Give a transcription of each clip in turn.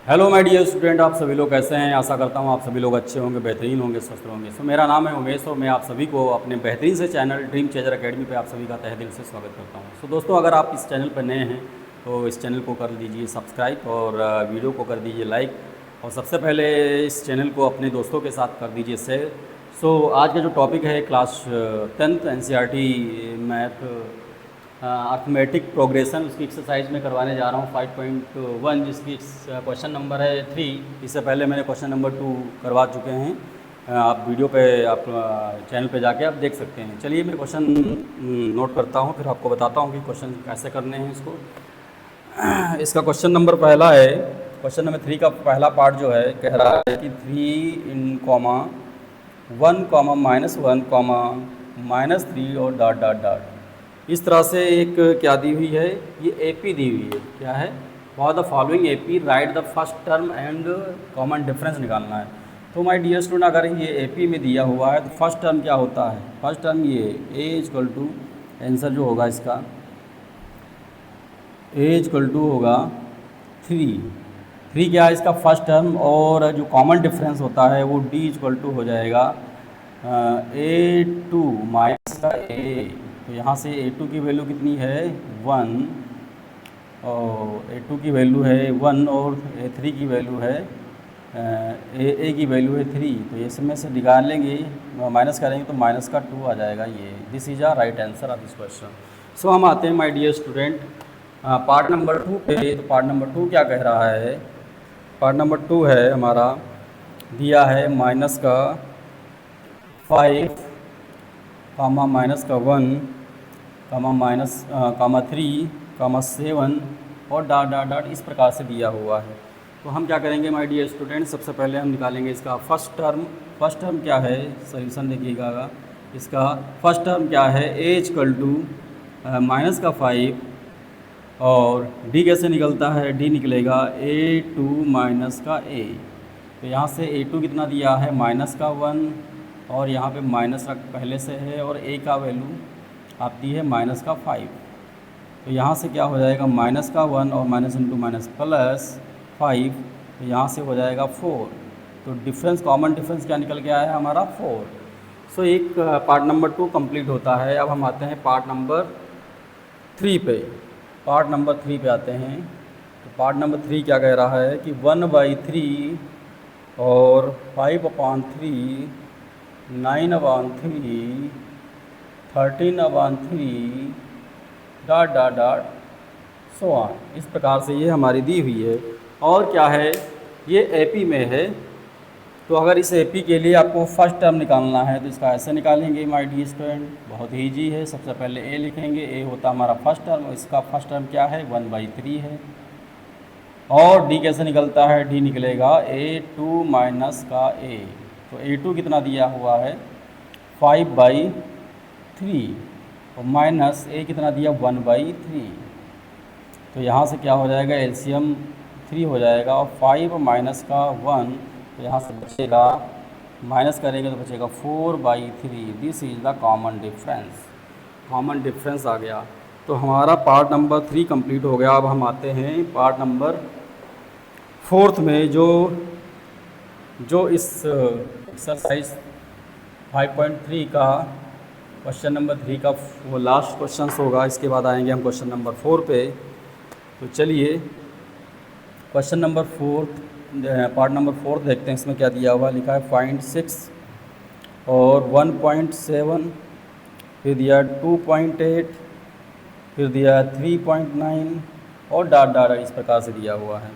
Hello my dear student, आप सभी लोग कैसे हैं। आशा करता हूं आप सभी लोग अच्छे होंगे, बेहतरीन होंगे, स्वस्थ होंगे। सो मेरा नाम है उमेश और मैं आप सभी को अपने बेहतरीन से चैनल ड्रीम चेजर एकेडमी पे आप सभी का तहे दिल से स्वागत करता हूं। सो दोस्तों, अगर आप इस चैनल पर नए हैं तो इस चैनल को कर दीजिए सब्सक्राइब और वीडियो को कर दीजिए लाइक, और सबसे पहले इस चैनल को अपने दोस्तों के साथ कर दीजिए शेयर। सो आज का जो टॉपिक है class 10th NCERT math arithmetic progression, उसकी एक्सरसाइज में करवाने जा रहा हूँ 5.1, जिसकी क्वेश्चन नंबर है 3। इससे पहले मैंने क्वेश्चन नंबर 2 करवा चुके हैं। आप वीडियो पे आप चैनल पे जाके आप देख सकते हैं। चलिए मैं क्वेश्चन नोट करता हूँ, फिर आपको बताता हूँ कि क्वेश्चन कैसे करने हैं इसको। इसका क्वेश्चन नंबर पहला है, क्वेश्चन नंबर 3 का पहला पार्ट जो है कह रहा है कि 3 इन कॉमा 1 कॉमा -1 कॉमा -3 और डॉट डॉट डॉट। इस तरह से एक क्या दी हुई है, ये एपी दी हुई है। क्या है, for the following AP right the first term and common difference निकालना है। तो माय डियर स्टूडेंट, अगर ये एपी में दिया हुआ है तो फर्स्ट टर्म क्या होता है, फर्स्ट टर्म ये ए इक्वल टू, आंसर जो होगा इसका ए इक्वल टू होगा 3 क्या है इसका फर्स्ट टर्म, और जो कॉमन डिफरेंस होता है वो डी इक्वल टू हो जाएगा A2 माइनस का ए। तो यहाँ से A2 की वैल्यू कितनी है 1, और A2 की वैल्यू है 1 और A3 की वैल्यू है ए की वैल्यू है 3। तो ये इसमें से निकालेंगे, माइनस करेंगे तो माइनस का 2 आ जाएगा। ये this is a right answer of this question. So हम आते हैं my dear student part number 2 पे। तो पार्ट नंबर 2 क्या कह रहा है, पार्ट नंबर 2 है हमारा, दिया है माइनस का 5 कामा माइनस का 1 कामा माइनस कामा 3 कामा 7 और डॉट डॉट डॉट इस प्रकार से दिया हुआ है। तो हम क्या करेंगे माय डियर स्टूडेंट, सबसे पहले हम निकालेंगे इसका फर्स्ट टर्म। फर्स्ट टर्म क्या है, सॉल्यूशन देखिएगा। इसका फर्स्ट टर्म क्या है, ए इक्वल टू माइनस का 5, और डी कैसे निकलता है, डी निकलेगा A2 माइनस का ए। तो यहाँ से A2 कितना दिया है माइनस का 1, और यहाँ पे माइनस का पहले से है, और ए का वैल्यू आती है माइनस का 5। तो यहाँ से क्या हो जाएगा माइनस का 1 और माइनस इंटू माइनस प्लस 5, तो यहाँ से हो जाएगा 4। तो डिफरेंस, कॉमन डिफरेंस क्या निकल के आया है हमारा 4। सो एक पार्ट नंबर 2 कंप्लीट होता है। अब हम आते हैं पार्ट नंबर 3 पे। पार्ट नंबर 3 पे आते हैं। तो पार्ट नंबर 3 क्या कह रहा है कि 1/3 और 5/3 9/3 13/3 dot dot dot so on. इस प्रकार से ये हमारी दी हुई है। और क्या है, ये एपी में है। तो अगर इस एपी के लिए आपको फर्स्ट टर्म निकालना है तो इसका ऐसे निकालेंगे माय डियर स्टूडेंट, बहुत ही ईजी है। सबसे पहले ए लिखेंगे, ए होता हमारा फर्स्ट टर्म, इसका फर्स्ट टर्म क्या है 1/3 है। और डी कैसे निकलता है, डी निकलेगा A2 माइनस का ए। तो A2 कितना दिया हुआ है 5/3, और माइनस ए कितना दिया 1/3। तो यहाँ से क्या हो जाएगा, एलसीएम 3 हो जाएगा, और 5 माइनस का 1, तो यहाँ से बचेगा, माइनस करेंगे तो बचेगा 4/3। This is the common difference. Common difference आ गया। तो हमारा पार्ट नंबर 3 कंप्लीट हो गया। अब हम आते हैं पार्ट नंबर 4 में, जो इस एक्सरसाइज 5.3 का क्वेश्चन नंबर 3 का वो लास्ट क्वेश्चन होगा। इसके बाद आएंगे हम क्वेश्चन नंबर 4 पे। तो चलिए क्वेश्चन नंबर 4, पार्ट नंबर 4 देखते हैं। इसमें क्या दिया हुआ, लिखा है फाइंड 6 और 1.7, फिर दिया 2.8, फिर दिया 3.9 और डॉट डॉट इस प्रकार से दिया हुआ है।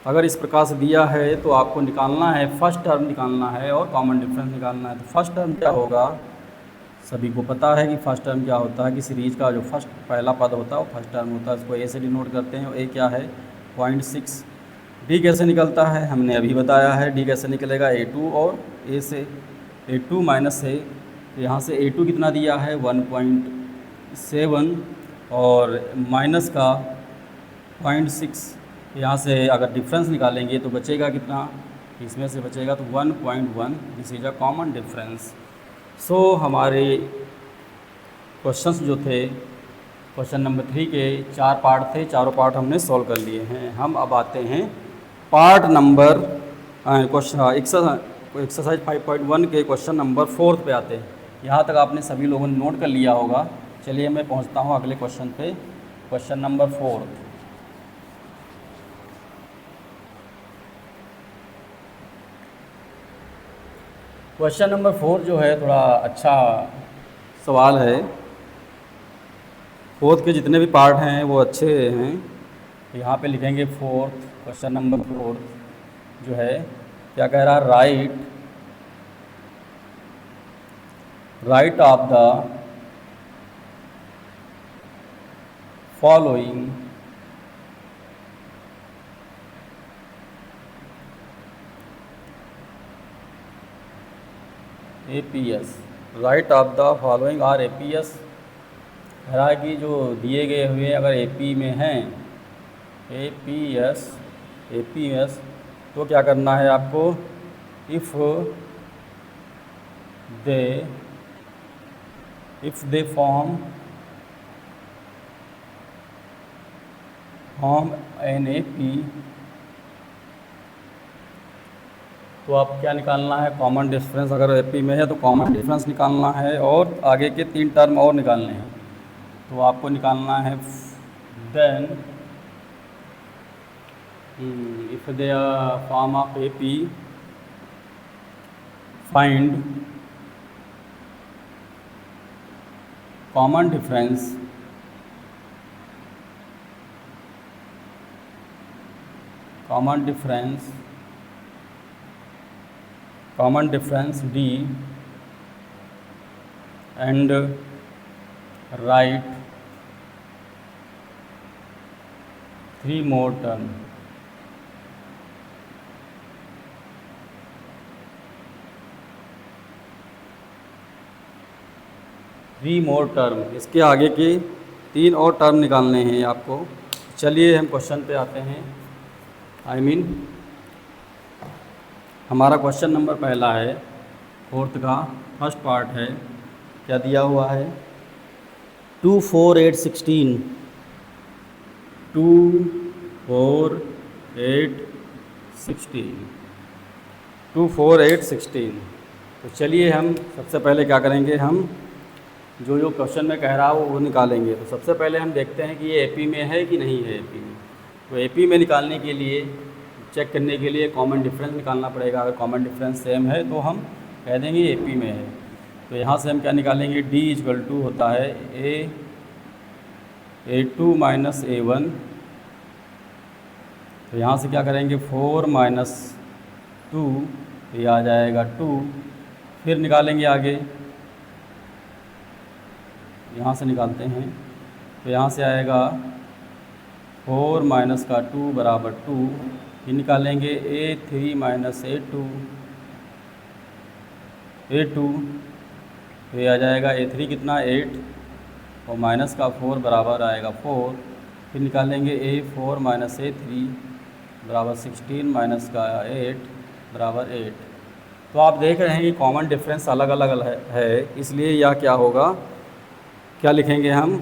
अगर इस प्रकार से दिया है तो आपको निकालना है, फर्स्ट टर्म निकालना है और कॉमन डिफरेंस निकालना है। तो फर्स्ट टर्म क्या होगा, सभी को पता है कि फर्स्ट टर्म क्या होता है कि सीरीज का जो फर्स्ट पहला पद होता है वो फर्स्ट टर्म होता है। इसको ए से डिनोट करते हैं। ए क्या है 0.6। डी कैसे निकलता है हमने अभी बताया है, डी कैसे निकलेगा A2 और ए से A2 माइनस है। तो यहाँ से A2 कितना दिया है 1.7 और माइनस का 0.6। यहाँ से अगर डिफरेंस निकालेंगे तो बचेगा कितना, इसमें से बचेगा तो 1.1। This is a common difference. So हमारे क्वेश्चंस जो थे क्वेश्चन नंबर 3 के 4 पार्ट थे, चारों पार्ट हमने सॉल्व कर लिए हैं। हम अब आते हैं पार्ट नंबर क्वेश्चन एक्सरसाइज 5.1 के क्वेश्चन नंबर 4 पे आते हैं। यहाँ तक आपने सभी लोगों ने नोट कर लिया होगा। चलिए मैं पहुँचता हूँ अगले क्वेश्चन पे, क्वेश्चन नंबर 4। क्वेश्चन नंबर 4 जो है थोड़ा अच्छा सवाल है। फोर्थ के जितने भी पार्ट हैं वो अच्छे हैं। यहाँ पे लिखेंगे फोर्थ, क्वेश्चन नंबर 4 जो है क्या कह रहा है, write of the following APS। Write of the following are APS। कह रहा है कि जो दिए गए हुए अगर AP में हैं APS तो क्या करना है आपको, if they form an AP तो आप क्या निकालना है, कॉमन डिफरेंस। अगर AP में है तो कॉमन डिफरेंस निकालना है और आगे के 3 टर्म और निकालने हैं। तो आपको निकालना है then if they form of AP find common difference D and write 3 more term। इसके आगे के 3 और टर्म निकालने हैं आपको। चलिए हम क्वेश्चन पे आते हैं। हमारा क्वेश्चन नंबर पहला है, फोर्थ का फर्स्ट पार्ट है। क्या दिया हुआ है, 2 4 8 16 2 4 8 16 2 4 8 16। तो चलिए हम सबसे पहले क्या करेंगे, हम जो क्वेश्चन में कह रहा है वो निकालेंगे। तो सबसे पहले हम देखते हैं कि ये AP में है कि नहीं है AP में। तो AP में निकालने के लिए, चेक करने के लिए कॉमन डिफरेंस निकालना पड़ेगा। अगर कॉमन डिफरेंस सेम है तो हम कह देंगे AP में है। तो यहाँ से हम क्या निकालेंगे, D = होता है A2 - A1। तो यहाँ से क्या करेंगे, 4 - 2 ये आ जाएगा 2। फिर निकालेंगे आगे, यहाँ से निकालते हैं। तो यहाँ से आएगा 4 - 2 = 2। ये निकालेंगे A3 - A2 तो ये आ जाएगा A3 कितना 8 और माइनस का 4 बराबर आएगा 4। फिर निकालेंगे A4 - A3 बराबर 16 माइनस का 8 बराबर 8। तो आप देख रहे हैं कि कॉमन डिफरेंस अलग अलग है, इसलिए यह क्या होगा, क्या लिखेंगे हम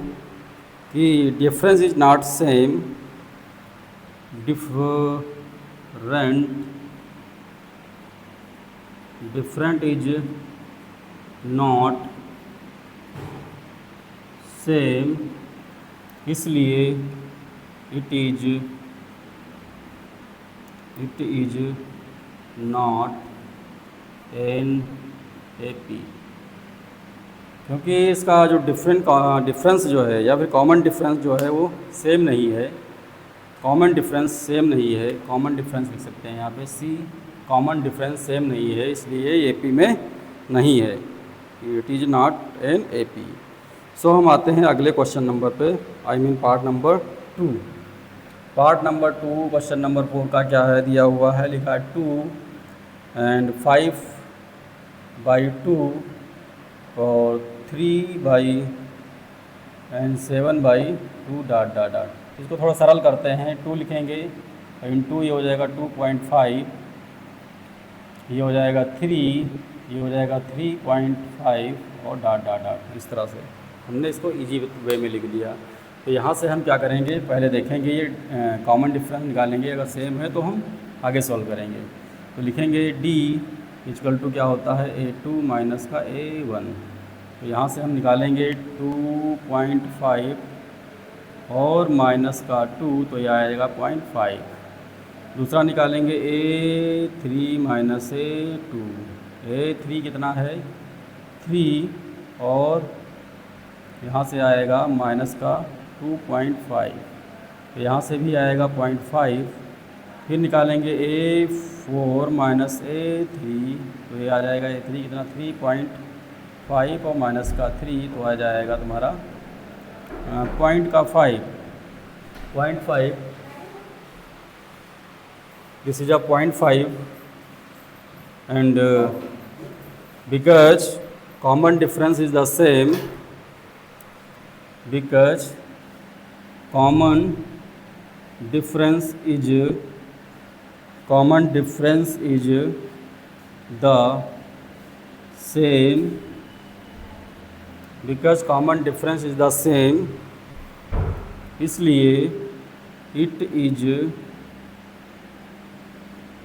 कि difference is not same, different is not same, इसलिए it is not an AP। क्योंकि इसका जो डिफरेंस जो है या फिर कॉमन डिफरेंस जो है वो सेम नहीं है। कॉमन डिफरेंस सेम नहीं है, कॉमन डिफरेंस लिख सकते हैं यहाँ पे C, कॉमन डिफरेंस सेम नहीं है, इसलिए ये AP में नहीं है। It is not an AP। सो हम आते हैं अगले क्वेश्चन नंबर पे, part number 2। Part number 2 question number 4 का क्या है, दिया हुआ है, लिखा है 2 and 5/2 और 3 and 7/2 ... इसको थोड़ा सरल करते हैं। 2 लिखेंगे इंटू ये हो जाएगा 2.5, ये हो जाएगा 3, ये हो जाएगा 3.5 और ... इस तरह से हमने इसको इजी वे में लिख दिया। तो यहाँ से हम क्या करेंगे, पहले देखेंगे ये कॉमन डिफरेंस निकालेंगे। अगर सेम है तो हम आगे सॉल्व करेंगे। तो लिखेंगे D इक्वल टू क्या होता है A2 माइनस का A1। तो यहाँ से हम निकालेंगे 2.5 और माइनस का 2 तो यह आएगा 0.5। दूसरा निकालेंगे A3 माइनस A2। A3 कितना है 3 और यहाँ से आएगा माइनस का 2.5। तो यहाँ से भी आएगा 0.5। फिर निकालेंगे A4 माइनस A3। तो ये आ जाएगा A3 कितना 3.5 और माइनस का 3 तो आ जाएगा तुम्हारा पॉइंट का 5। This is a 0.5 and because common difference is the same, because common difference is the same, because common difference is the same, इसलिए it is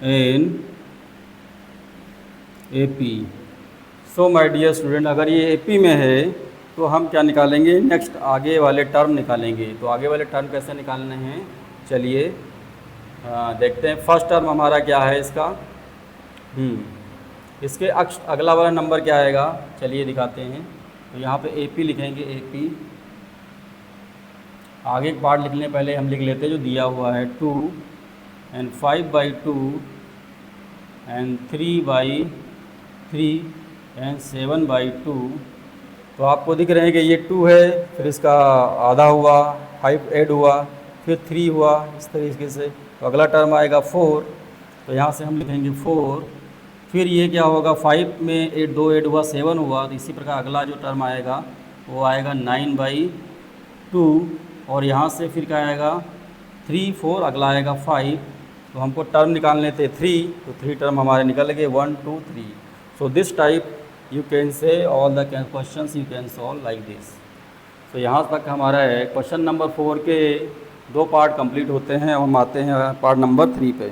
an AP। So my dear student, अगर ये AP में है तो हम क्या निकालेंगे, next आगे वाले टर्म निकालेंगे। तो आगे वाले टर्म कैसे निकालने हैं, चलिए देखते हैं। फर्स्ट टर्म हमारा क्या है इसका, इसके अगला वाला नंबर क्या आएगा, चलिए दिखाते हैं। तो यहाँ पे AP लिखेंगे AP। आगे एक पार्ट लिखने पहले हम लिख लेते हैं जो दिया हुआ है 2 and 5/2 and 3/3 and 7/2। तो आपको दिख रहे हैं कि ये 2 है, फिर इसका आधा हुआ, 5 ऐड हुआ, फिर 3 हुआ, इस तरीके से। तो अगला टर्म आएगा 4। तो यहाँ से हम लिखेंगे 4। फिर ये क्या होगा, 5 में 2 ऐड हुआ 7 हुआ। तो इसी प्रकार अगला जो टर्म आएगा वो आएगा 9/2। और यहाँ से फिर क्या आएगा 3 4, अगला आएगा 5। तो हमको टर्म निकालने थे 3, तो 3 टर्म हमारे निकल गए 1 2 3। So this type you can say all the questions you can solve like this. तो यहाँ तक हमारा है। क्वेश्चन नंबर 4 के 2 पार्ट कंप्लीट होते हैं और हम आते हैं पार्ट नंबर 3 पे।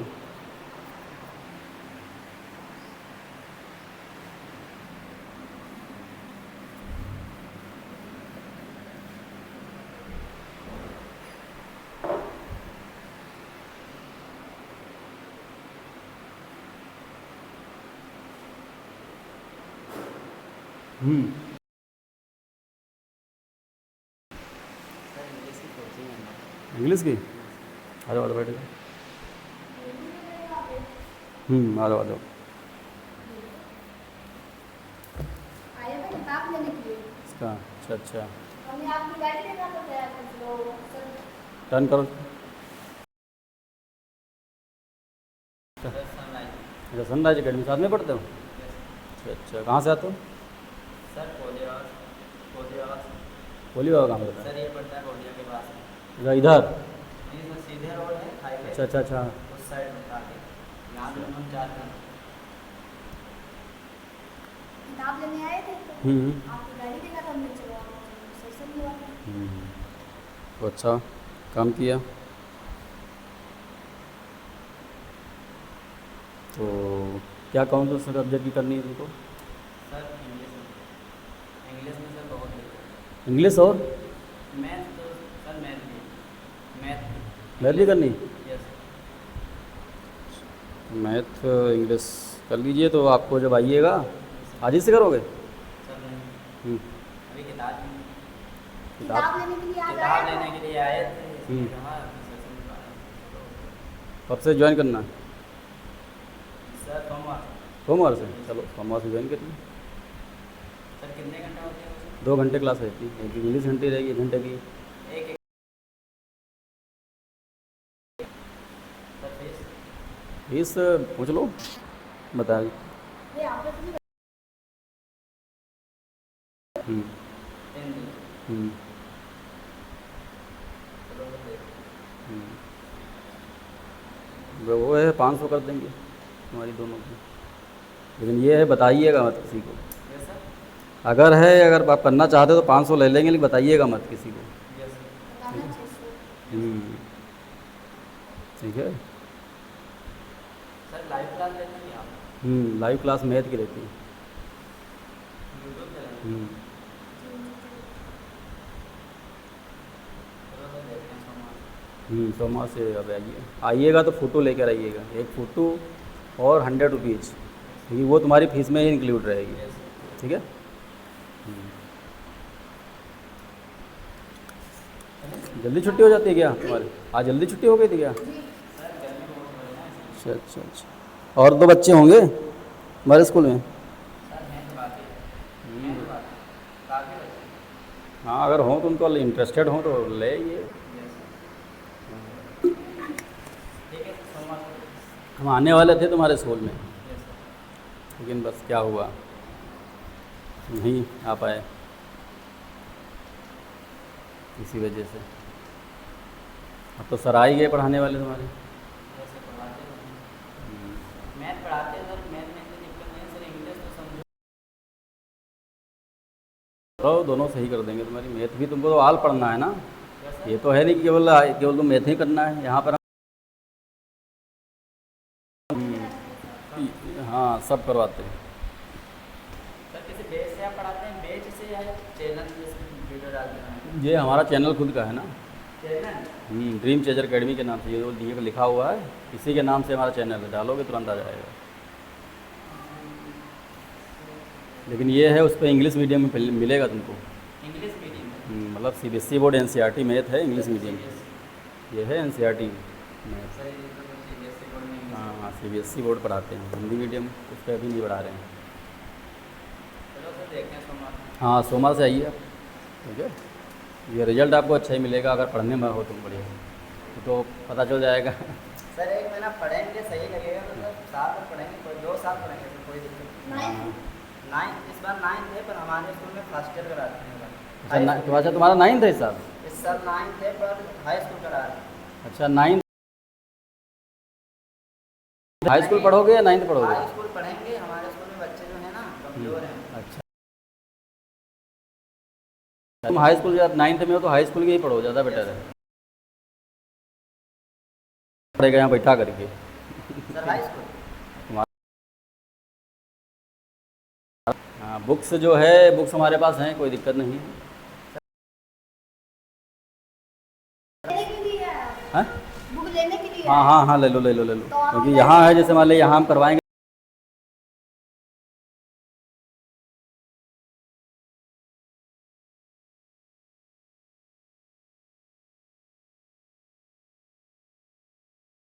इंग्लिश की आ जाओ बैठे। आ जाओ इसका। अच्छा टर्न करो। अच्छा सनराइज अकेडमी साथ में पढ़ते हो? अच्छा कहाँ से आते हो सर? पोलियो कहाँ पड़ता है? सर ये पड़ता है पोलियो के पास। अच्छा इधर? सीधे रोड है हाईवे। अच्छा उस साइड में आके यहाँ पे हम जाते हैं। किताब लेने आए थे तो आपकी गाड़ी देखा था, हमने चलो सेशन हुआ। तो अच्छा काम किया। तो क्या कौन सा सब्जेक्ट की करनी है तुमको? सर इंग्लिश में सर बहुत है। इंग्लिश और मैथ? तो सर मैथ भी करनी? यस। मैथ इंग्लिश कर लीजिए। तो आपको जब आइएगा आज ही से करोगे? सर नहीं, अभी किताब लेने के लिए आए थे। कब से ज्वाइन करना है? सर सोमवार से। चलो सोमवार से ज्वाइन करिए। सर कितने घंटे होते हैं? 2 घंटे क्लास रहती है। एक इंग्लिश घंटी रहेगी 1 घंटे की। एक सर फीस पूछ लो बता। वो है 500 कर देंगे हमारी दोनों की। लेकिन ये है बताइएगा मत किसी को। अगर आप करना चाहते हो तो 500 ले लेंगे, लेकिन बताइएगा मत किसी को। ठीक है। सर लाइव क्लास लेते हैं आप? लाइव क्लास मैथ की रहती है। YouTube channel? हम्म, चलो तो देखते हैं सोमवार। सोमवार से अब आइएगा तो फ़ोटो लेकर आइएगा, एक फ़ोटो और 100 रुपीज़, क्योंकि वो तुम्हारी फीस में ही इंक्लूड रहेगी। यस ठीक है। जल्दी छुट्टी हो जाती है क्या तुम्हारी? आज जल्दी छुट्टी हो गई थी क्या? जी सर गर्मी बहुत हो रही है ना इसलिए। अच्छा अच्छा अच्छा। और 2 बच्चे होंगे हमारे स्कूल में? सर हैं तो काफ़ी है, हैं तो काफ़ी बच्चे। हाँ, अगर हो तुम तो इंटरेस्टेड हो तो ले आइए। यस ठीक है, सोमवार को। हम आने वाले थे तुम्हारे स्कूल में, यस सर। लेकिन बस क्या हुआ, नहीं आ पाए इसी वजह से। अब तो सर आ ही गए पढ़ाने वाले तुम्हारे। यस सर, पढ़ाते हैं। मैथ पढ़ाते हैं सर, मैथ में इतनी दिक्कत नहीं है सर, इंग्लिश तो समझो। तो दोनों सही कर देंगे तुम्हारी। मैथ भी तुमको तो आल पढ़ना है ना, यस सर। ये तो है नहीं कि केवल केवल तुम मैथ ही करना है यहाँ पर। हाँ, सब करवाते हैं। सर किसी बेच से आप पढ़ाते हैं, बेच से या चैनल जैसे वीडियो डालते हैं? ये हमारा चैनल खुद का है ना, चैनल? ड्रीम चेजर अकेडमी के नाम से, ये जो लिखा हुआ है इसी के नाम से हमारा चैनल है, डालोगे तुरंत आ जाएगा। लेकिन ये है, उस पर इंग्लिश मीडियम में मिलेगा तुमको। इंग्लिश मीडियम में? मतलब CBSE बोर्ड NCERT मैथ है, इंग्लिश मीडियम। ये है NCERT मैथ। सर ये तो कुछ CBSE बोर्ड में इंग्लिश। हाँ हाँ, CBSE बोर्ड पढ़ाते हैं, हिंदी मीडियम उस पर अभी नहीं पढ़ा रहे हैं। चलो सर देखते हैं सोमवार को। हाँ, सोमवार से आइए आप। ठीक है, ये रिजल्ट आपको अच्छा ही मिलेगा अगर पढ़ने में हो तुम बढ़िया, तो पता चल जाएगा। सर एक महीना पढ़ेंगे सही लगेगा तो सर साल भर पढ़ेंगे, कोई 2 साल पढ़ेंगे तो कोई दिक्कत नहीं। हाँ। नाइन्थ इस बार 9th है, पर हमारे स्कूल में फर्स्ट ईयर कराते हैं। अच्छा, तुम्हारा 9th है साहब? इस साल 9th है पर हाई स्कूल करा रहे हैं। अच्छा, 9th हाई स्कूल पढ़ोगे या 9th पढ़ोगे? हाई स्कूल पढ़ेंगे, हमारे स्कूल में बच्चे जो है ना कमज़ोर हैं। अच्छा, तुम हाई स्कूल जब 9th में हो तो हाई स्कूल के ही पढ़ो, ज़्यादा बेटर है। पढ़ेगा यहाँ बैठा करके। Sir high school? हाँ, बुक्स जो है, बुक्स हमारे पास हैं, कोई दिक्कत नहीं है। लेने के लिए हाँ बुक लेने के लिए हाँ हाँ हाँ, ले लो ले लो ले लो, तो आप क्योंकि यहाँ है, जैसे मान लीजिए यहाँ हम करवाएंगे